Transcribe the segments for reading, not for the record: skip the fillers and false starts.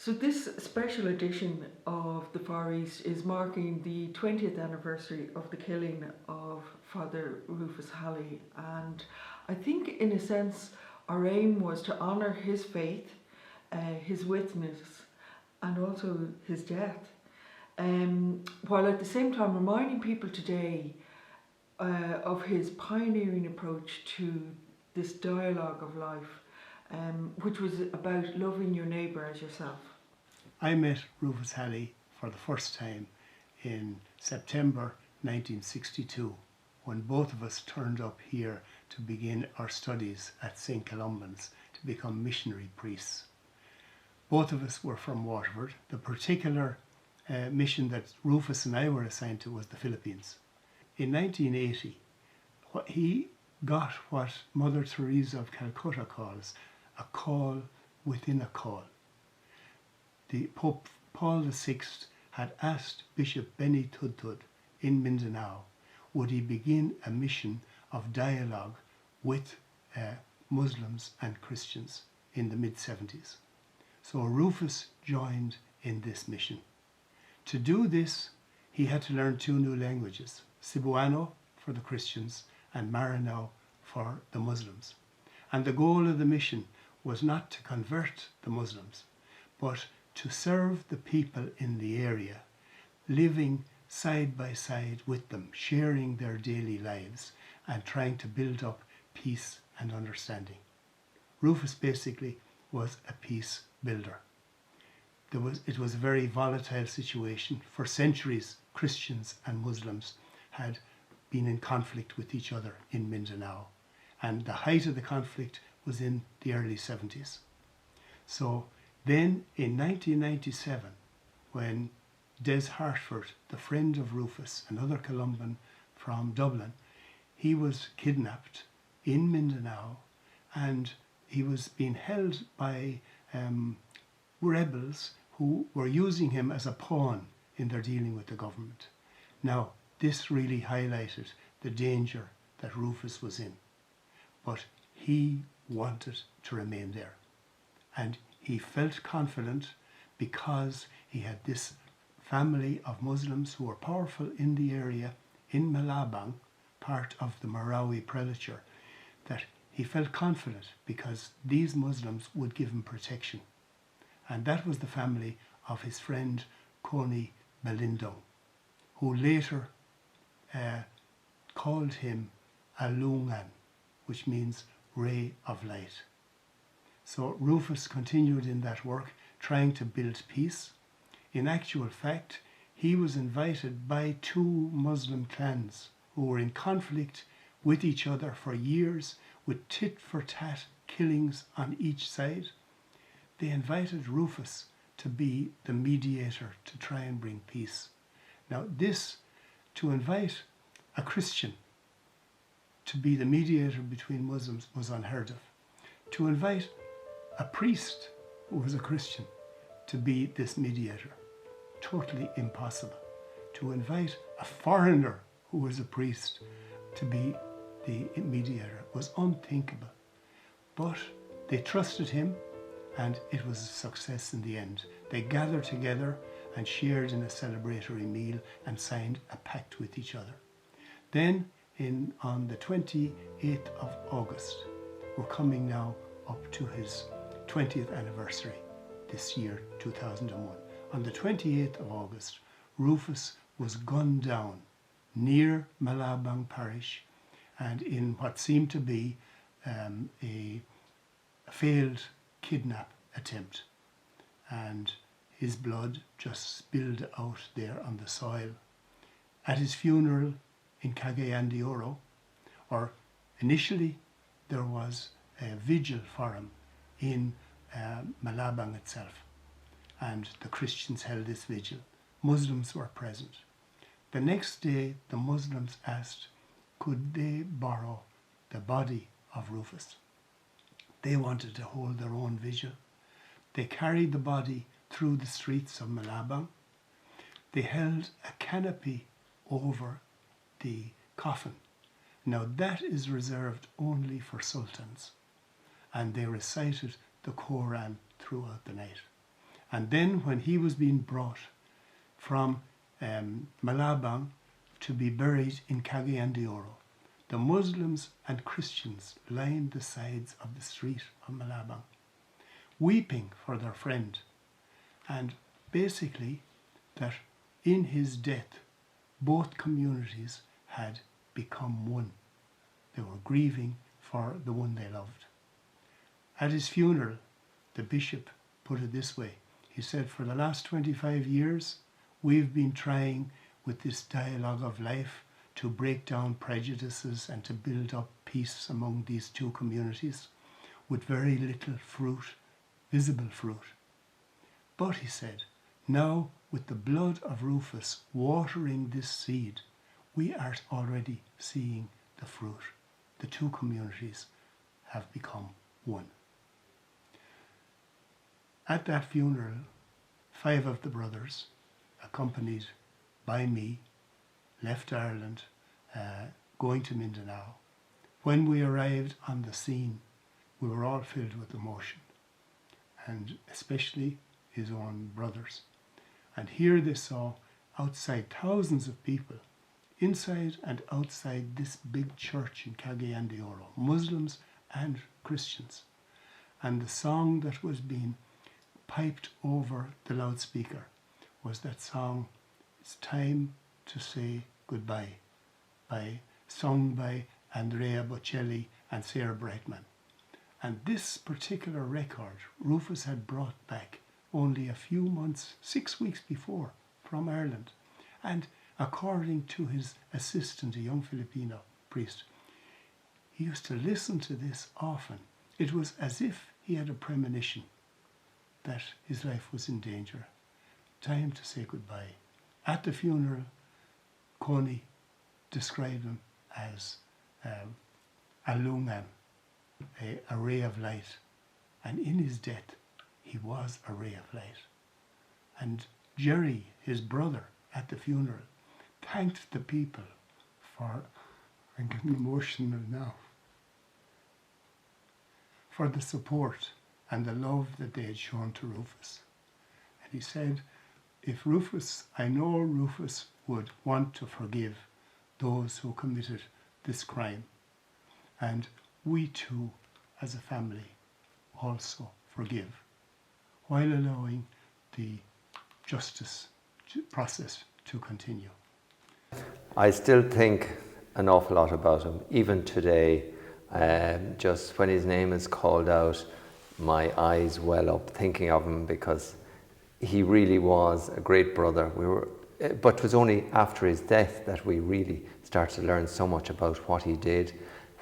So this special edition of the Far East is marking the 20th anniversary of the killing of Father Rufus Halley, and I think in a sense our aim was to honour his faith, his witness, and also his death, while at the same time reminding people today of his pioneering approach to this dialogue of life, which was about loving your neighbour as yourself. I met Rufus Halley for the first time in September 1962, when both of us turned up here to begin our studies at St. Columban's to become missionary priests. Both of us were from Waterford. The particular mission that Rufus and I were assigned to was the Philippines. In 1980, he got what Mother Teresa of Calcutta calls a call within a call. The Pope Paul VI had asked Bishop Benny Tudtud in Mindanao, would he begin a mission of dialogue with Muslims and Christians in the mid-70s. So Rufus joined in this mission. To do this, he had to learn two new languages, Cebuano for the Christians and Maranao for the Muslims. And the goal of the mission was not to convert the Muslims, but to serve the people in the area, living side by side with them, sharing their daily lives and trying to build up peace and understanding. Rufus basically was a peace builder. It was a very volatile situation. For centuries, Christians and Muslims had been in conflict with each other in Mindanao, and the height of the conflict was in the early 70s. So then in 1997, when Des Hartford, the friend of Rufus, another Columban from Dublin, he was kidnapped in Mindanao, and he was being held by rebels who were using him as a pawn in their dealing with the government. Now, this really highlighted the danger that Rufus was in, but he wanted to remain there. And he felt confident because he had this family of Muslims who were powerful in the area, in Malabang, part of the Marawi prelature, that he felt confident because these Muslims would give him protection. And that was the family of his friend Koni Balindong, who later called him Alungan, which means ray of light. So Rufus continued in that work, trying to build peace. In actual fact, he was invited by two Muslim clans who were in conflict with each other for years, with tit-for-tat killings on each side. They invited Rufus to be the mediator to try and bring peace. Now this, to invite a Christian to be the mediator between Muslims, was unheard of. To invite a priest who was a Christian to be this mediator, totally impossible. To invite a foreigner who was a priest to be the mediator was unthinkable. But they trusted him, and it was a success in the end. They gathered together and shared in a celebratory meal and signed a pact with each other. Then on the 28th of August, we're coming now up to his 20th anniversary this year, 2001. On the 28th of August, Rufus was gunned down near Malabang Parish, and in what seemed to be a failed kidnap attempt, and his blood just spilled out there on the soil. At his funeral in Cagayan de Oro, or initially there was a vigil for him in Malabang itself, and the Christians held this vigil. Muslims were present. The next day the Muslims asked, could they borrow the body of Rufus? They wanted to hold their own vigil. They carried the body through the streets of Malabang. They held a canopy over the coffin. Now that is reserved only for sultans. And they recited the Quran throughout the night. And then when he was being brought from Malabang to be buried in Cagayan de Oro, the Muslims and Christians lined the sides of the street of Malabang, weeping for their friend, and basically that in his death both communities had become one. They were grieving for the one they loved. At his funeral, the bishop put it this way. He said, for the last 25 years, we've been trying with this dialogue of life to break down prejudices and to build up peace among these two communities with very little fruit, visible fruit. But, he said, now with the blood of Rufus watering this seed, we are already seeing the fruit. The two communities have become one. At that funeral, 5 of the brothers, accompanied by me, left Ireland, going to Mindanao. When we arrived on the scene, we were all filled with emotion, and especially his own brothers. And here they saw outside thousands of people, inside and outside this big church in Cagayan de Oro, Muslims and Christians. And the song that was being piped over the loudspeaker was that song, It's Time to Say Goodbye, sung by Andrea Bocelli and Sarah Brightman. And this particular record, Rufus had brought back only a few months, 6 weeks before, from Ireland. And according to his assistant, a young Filipino priest, he used to listen to this often. It was as if he had a premonition that his life was in danger. Time to say goodbye. At the funeral, Coney described him as a lungan, a ray of light. And in his death, he was a ray of light. And Jerry, his brother, at the funeral, thanked the people for, I'm getting emotional now, for the support and the love that they had shown to Rufus. And he said, I know Rufus would want to forgive those who committed this crime. And we too, as a family, also forgive, while allowing the justice process to continue. I still think an awful lot about him, even today. Just when his name is called out, my eyes well up thinking of him, because he really was a great brother. But it was only after his death that we really started to learn so much about what he did,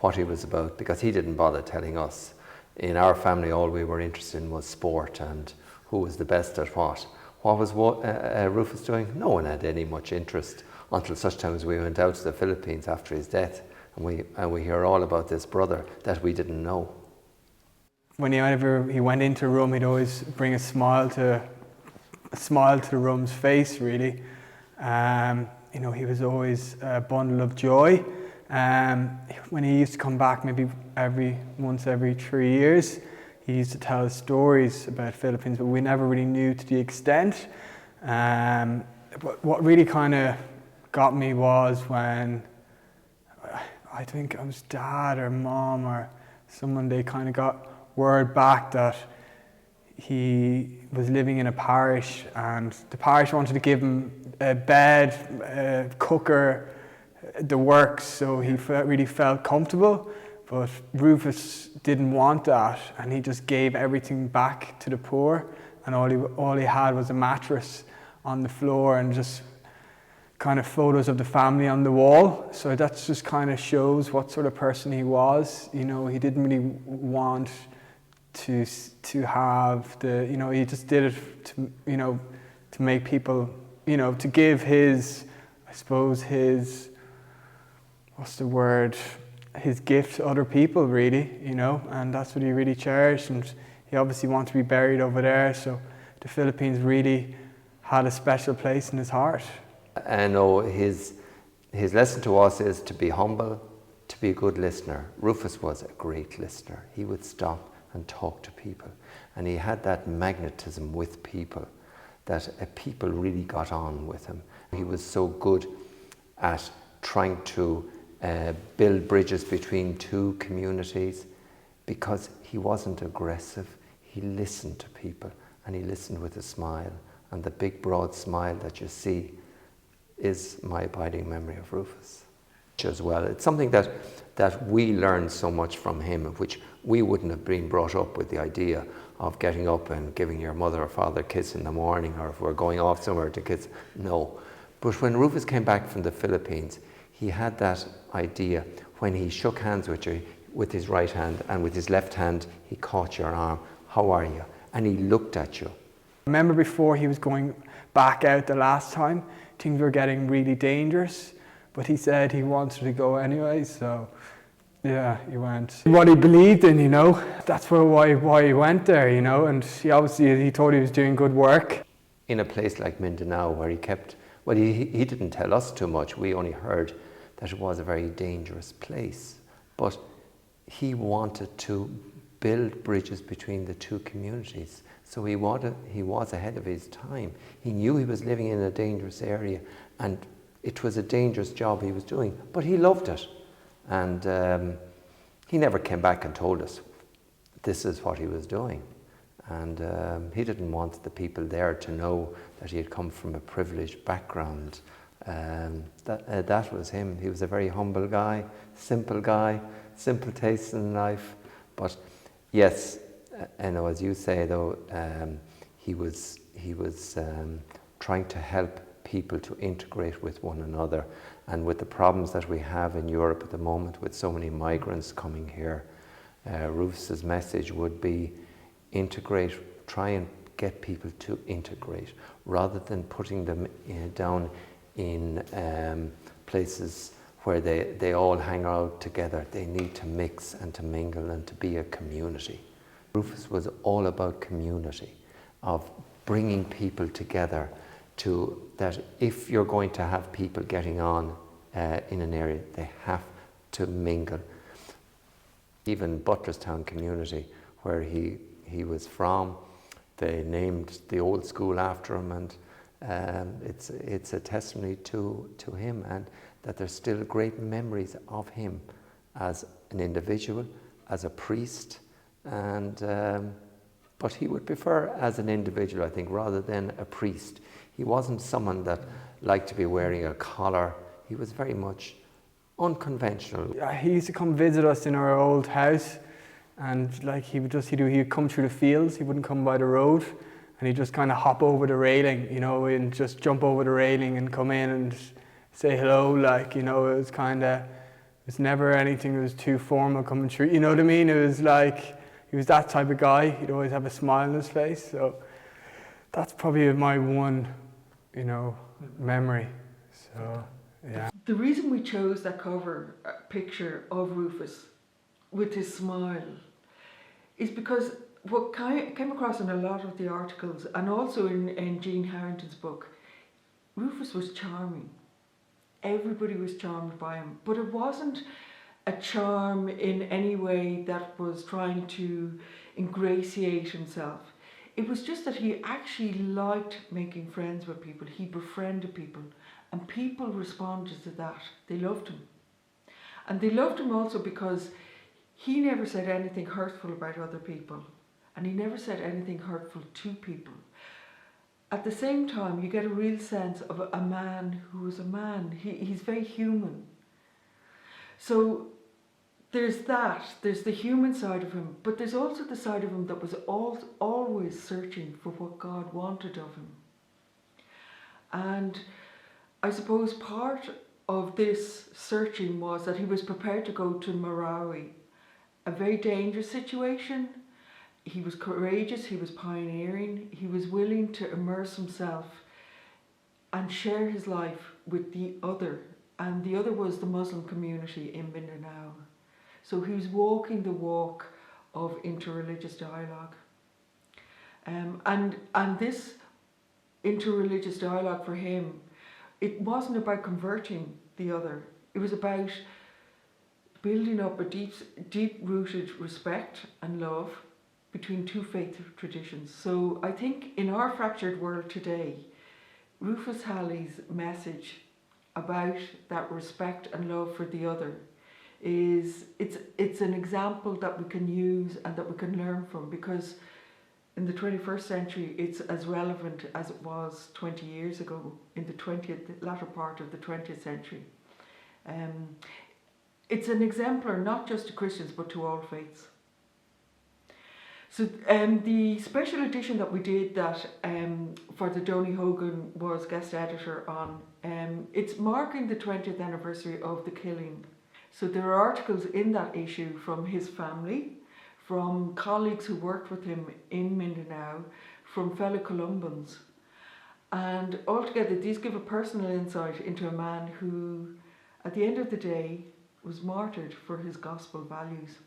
what he was about, because he didn't bother telling us. In our family, all we were interested in was sport and who was the best at what. What was Rufus doing? No one had any much interest until such time as we went out to the Philippines after his death, and we hear all about this brother that we didn't know. Whenever he went into a room, he'd always bring a smile to the room's face, really. He was always a bundle of joy. When he used to come back maybe once every 3 years, he used to tell us stories about Philippines, but we never really knew to the extent. But what really kind of got me was when, I think it was Dad or Mom or someone, they kind of got word back that he was living in a parish, and the parish wanted to give him a bed, a cooker, the works, so he really felt comfortable. But Rufus didn't want that, and he just gave everything back to the poor, and all he had was a mattress on the floor and just kind of photos of the family on the wall. So that just kind of shows what sort of person he was. He didn't really want to have he just did it to make people, to give his gift to other people, really, and that's what he really cherished. And he obviously wanted to be buried over there, so the Philippines really had a special place in his heart. I know his lesson to us is to be humble, to be a good listener. Rufus was a great listener. He would stop and talk to people. And he had that magnetism with people that people really got on with him. He was so good at trying to build bridges between two communities because he wasn't aggressive. He listened to people, and he listened with a smile. And the big broad smile that you see is my abiding memory of Rufus as well. It's something that we learned so much from him, which we wouldn't have been brought up with the idea of getting up and giving your mother or father a kiss in the morning, or if we're going off somewhere to kiss. No. But when Rufus came back from the Philippines, he had that idea. When he shook hands with you with his right hand, and with his left hand he caught your arm, how are you? And he looked at you. I remember before he was going back out the last time, things were getting really dangerous, but he said he wanted to go anyway, so yeah, he went. What he believed in, you know, that's why he went there, you know, and he thought he was doing good work. In a place like Mindanao where he kept, well, he didn't tell us too much, we only heard that it was a very dangerous place, but he wanted to build bridges between the two communities. So he was ahead of his time. He knew he was living in a dangerous area, and it was a dangerous job he was doing, but he loved it. And he never came back and told us this is what he was doing. And he didn't want the people there to know that he had come from a privileged background. That was him. He was a very humble guy, simple tastes in life. But yes, I know, as you say though, he was trying to help people to integrate with one another. And with the problems that we have in Europe at the moment, with so many migrants coming here, Rufus's message would be integrate, try and get people to integrate, rather than putting them down in places where they all hang out together. They need to mix and to mingle and to be a community. Rufus was all about community, of bringing people together, to that if you're going to have people getting on in an area, they have to mingle. Even Butlerstown community, where he was from, they named the old school after him, and it's a testimony to him, and that there's still great memories of him as an individual, as a priest, and but he would prefer as an individual, I think, rather than a priest. He wasn't someone that liked to be wearing a collar. He was very much unconventional. He used to come visit us in our old house, and like he'd come through the fields. He wouldn't come by the road, and he'd just kind of hop over the railing, you know, and just jump over the railing and come in and say hello. Like, you know, it was never anything that was too formal coming through. You know what I mean? It was like he was that type of guy. He'd always have a smile on his face. So that's probably my one, you know, memory. So yeah. The reason we chose that cover picture of Rufus with his smile is because what came across in a lot of the articles, and also in Jean Harrington's book, Rufus was charming. Everybody was charmed by him, but it wasn't a charm in any way that was trying to ingratiate himself. It was just that he actually liked making friends with people. He befriended people, and people responded to that. They loved him. And they loved him also because he never said anything hurtful about other people, and he never said anything hurtful to people. At the same time, you get a real sense of a man who was a man. He's very human. So there's the human side of him, but there's also the side of him that was always searching for what God wanted of him. And I suppose part of this searching was that he was prepared to go to Marawi, a very dangerous situation. He was courageous, he was pioneering, he was willing to immerse himself and share his life with the other, and the other was the Muslim community in Mindanao. So he was walking the walk of interreligious dialogue. And this interreligious dialogue for him, it wasn't about converting the other. It was about building up a deep-rooted respect and love between two faith traditions. So I think in our fractured world today, Rufus Halley's message about that respect and love for the other it's an example that we can use and that we can learn from, because in the 21st century it's as relevant as it was 20 years ago in the latter part of the 20th century. It's an exemplar not just to Christians but to all faiths. So the special edition that we did that for the Donny Hogan was guest editor on, it's marking the 20th anniversary of the killing. So there are articles in that issue from his family, from colleagues who worked with him in Mindanao, from fellow Columbans. And altogether these give a personal insight into a man who, at the end of the day, was martyred for his gospel values.